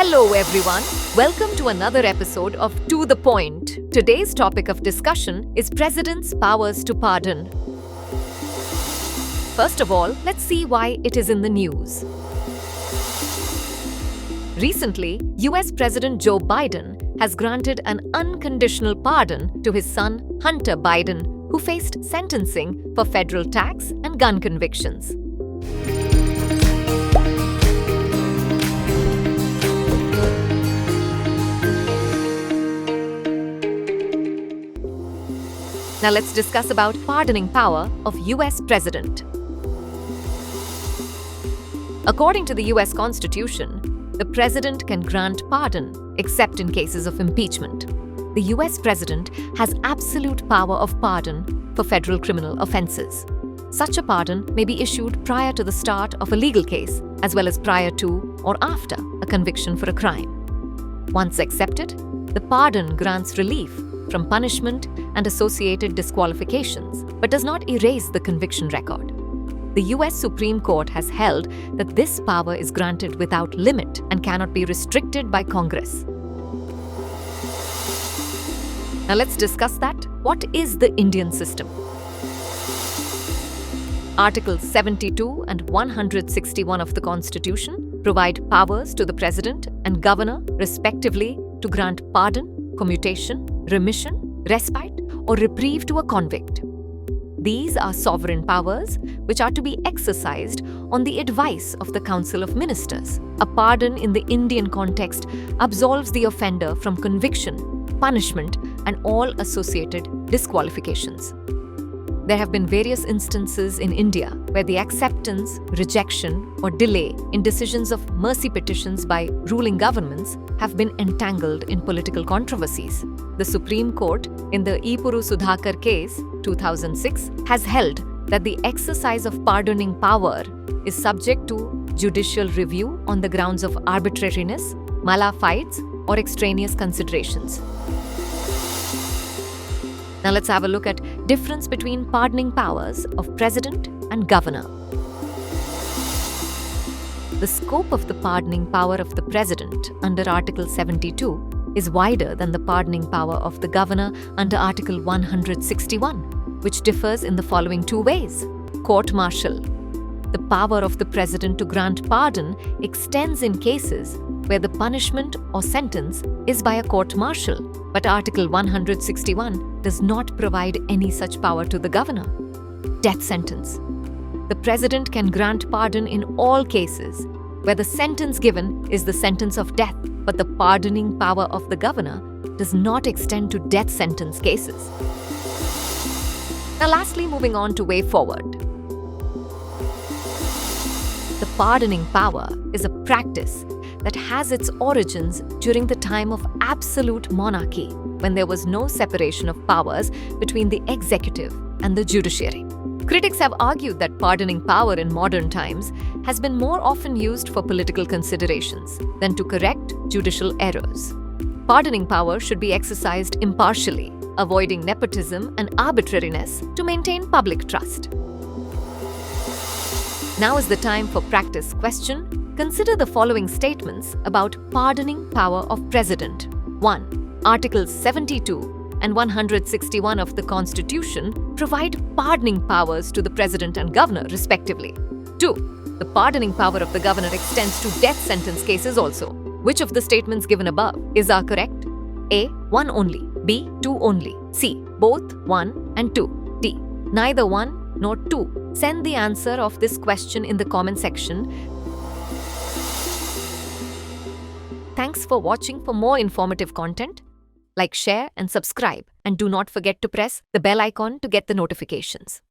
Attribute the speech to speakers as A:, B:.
A: Hello everyone, welcome to another episode of To The Point. Today's topic of discussion is President's powers to pardon. First of all, let's see why it is in the news. Recently, US President Joe Biden has granted an unconditional pardon to his son Hunter Biden, who faced sentencing for federal tax and gun convictions. Now let's discuss about pardoning power of US President. According to the US Constitution, the President can grant pardon except in cases of impeachment. The US President has absolute power of pardon for federal criminal offenses. Such a pardon may be issued prior to the start of a legal case, as well as prior to or after a conviction for a crime. Once accepted, the pardon grants relief from punishment and associated disqualifications, but does not erase the conviction record. The US Supreme Court has held that this power is granted without limit and cannot be restricted by Congress. Now let's discuss that. What is the Indian system? Articles 72 and 161 of the Constitution provide powers to the President and Governor, respectively, to grant pardon, commutation, remission, respite, or reprieve to a convict. These are sovereign powers which are to be exercised on the advice of the Council of Ministers. A pardon in the Indian context absolves the offender from conviction, punishment, and all associated disqualifications. There have been various instances in India where the acceptance, rejection, or delay in decisions of mercy petitions by ruling governments have been entangled in political controversies. The Supreme Court, in the Ipuru Sudhakar case, 2006, has held that the exercise of pardoning power is subject to judicial review on the grounds of arbitrariness, mala fides, or extraneous considerations. Now let's have a look at difference between pardoning powers of President and Governor. The scope of the pardoning power of the President under Article 72 is wider than the pardoning power of the Governor under Article 161, which differs in the following two ways. Court-martial. The power of the President to grant pardon extends in cases where the punishment or sentence is by a court-martial, but Article 161 does not provide any such power to the Governor. Death sentence. The President can grant pardon in all cases where the sentence given is the sentence of death, but the pardoning power of the Governor does not extend to death sentence cases. Now lastly, moving on to way forward. The pardoning power is a practice that has its origins during the time of absolute monarchy, when there was no separation of powers between the executive and the judiciary. Critics have argued that pardoning power in modern times has been more often used for political considerations than to correct judicial errors. Pardoning power should be exercised impartially, avoiding nepotism and arbitrariness to maintain public trust. Now is the time for practice question. Consider the following statements about pardoning power of President. 1. Articles 72 and 161 of the Constitution provide pardoning powers to the President and Governor, respectively. 2. The pardoning power of the Governor extends to death sentence cases also. Which of the statements given above are correct? A. 1 only. B. 2 only. C. Both 1 and 2. D. Neither 1 nor 2. Send the answer of this question in the comment section. Thanks for watching. For more informative content, like, share, and subscribe. And do not forget to press the bell icon to get the notifications.